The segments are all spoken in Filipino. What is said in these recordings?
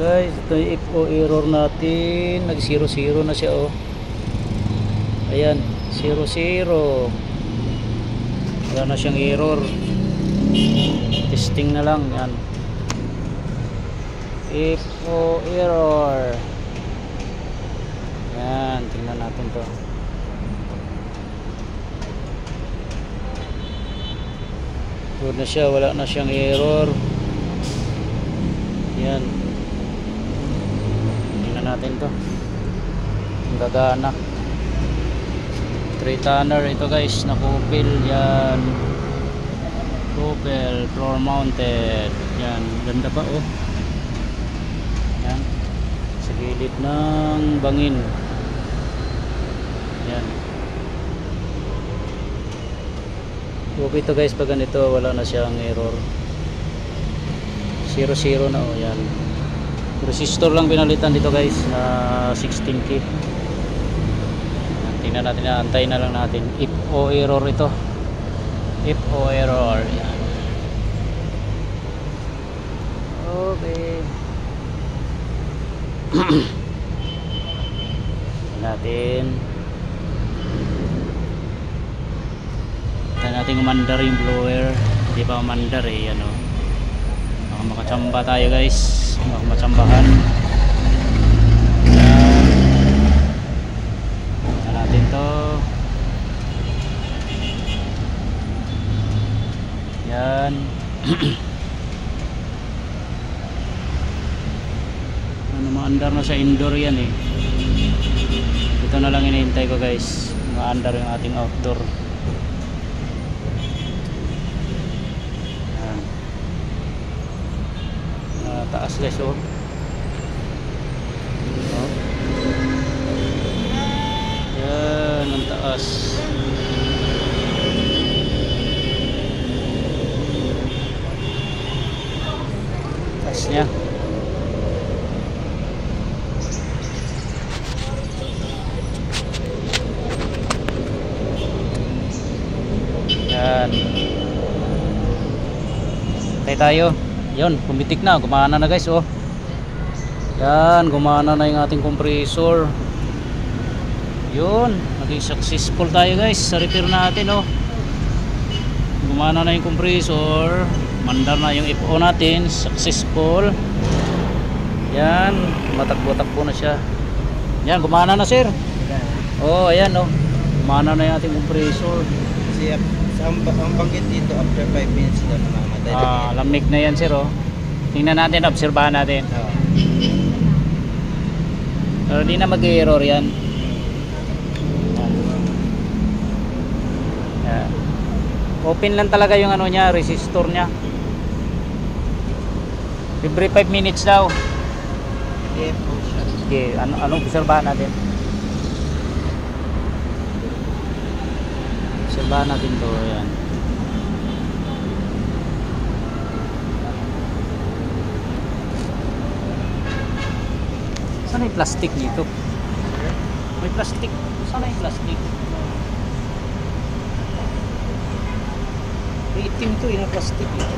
Guys, ito yung FO error natin. Nag 0-0 na siya oh. Ayan, 0-0. Wala na siyang error. Testing na lang yan. FO error. Yan, tingnan natin to. Good na siya, wala na siyang error. Yan. Tingnan natin to. Gagana. 3-tonner ito guys, na kupil. Yan. Kupil, floor mounted. Yan, ganda pa oh. Yan. Sa gilid ng bangin. Yan. Okay to guys, pag ganito wala na siyang error. 0-0 na oh, yan. Resistor lang pinalitan dito guys na 16K. Tingnan natin, antayin na lang natin if o error ito. If o error, yan. Okay. natin umandar yung blower. Hindi pa umandar eh, ano. Baka makachamba tayo guys, baka machambahan. Yan natin to. Yan. Ano, maandar na sa indoor yan eh. Ito na lang hinihintay ko guys, maandar yung ating outdoor. Taas guys oh. Yan ang taas. Taas nya. Yan. Tayo tayo. Yun, pumitik na, gumana na guys oh. Yan, gumana na yung ating compressor. Yun, naging successful tayo guys sa repair natin oh. Gumana na yung compressor, mandar na yung FO natin, successful. Yan, matakbo-takbo na siya. Yan, gumana na sir. Oh, ayan oh. Gumana na yung ating compressor. Kasi ang banggit dito after 5 minutes daw namamatay. Lamig na yan sir oh. Tingnan natin, obserbahan natin. Pero di na mag-error yan. Yan. Open lang talaga yung ano niya, resistor niya. Every 5 minutes daw. Okay, ano obserbahan natin? Obserbahan natin to, yan. Sana yung plastic dito? May plastic. Sana yung plastic? May itim to, yung plastic dito.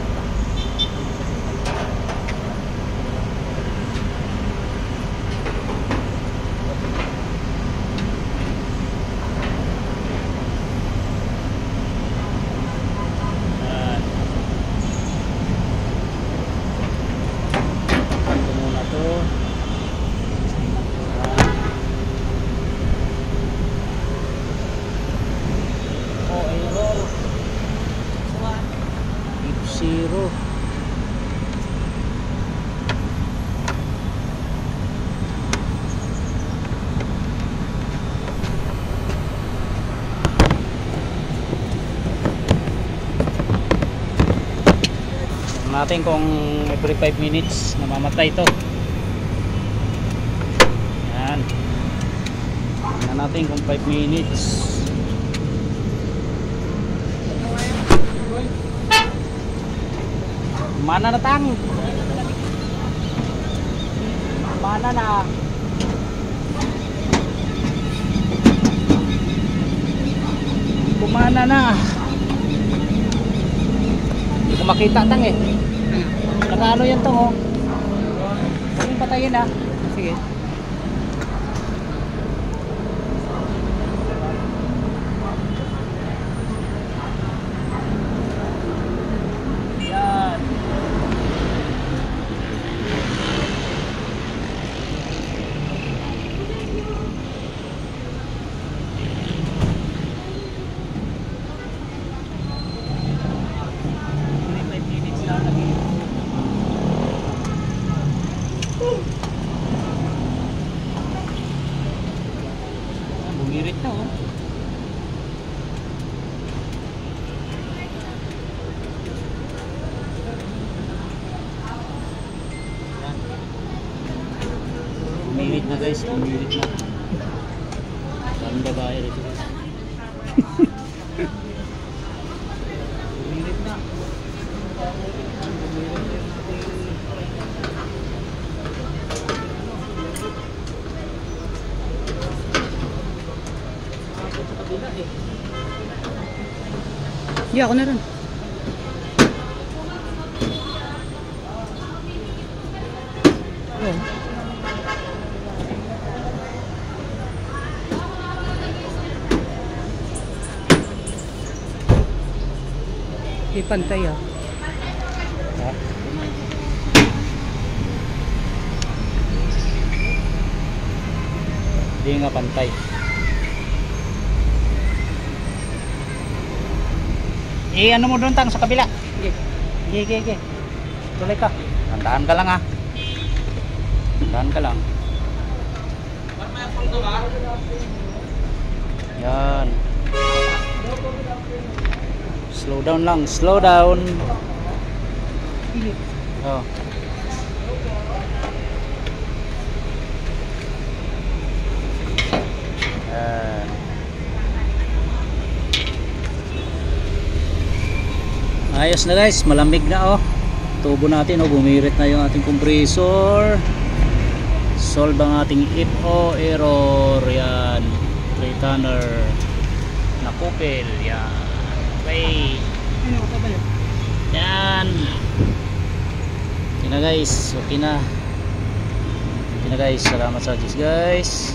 Zero. Natin kung every 5 minutes namamatay ito. Yan. Tingnan natin kung 5 minutes. Mana na tang? Mana na? Kumana na. Hindi ko makita tang eh. Nakaano yan tong oh. Ano ba Pantayin na. Sige. Yan. Bumirit na oh. Bumirit na guys, bumirit na. Daming babae dito guys. Bumirit na. Hindi, ako na rin. Oh. Di pantay ah. Ha? Hindi nga pantay. Ano mo doon tang sa kabila? Sige. Tuloy ka. Tandaan ka lang ha. Tandaan ka lang. Yan. Slow down lang, slow down. Oh. Ayos na guys, malamig na oh. Tubo natin oh, bumirit na yung ating compressor. Solve ang ating FO error. Yan, 3-tonner na kupel. Yan. Okay. Yan. Okay na guys, okay na. Okay na guys, salamat sa Diyos guys.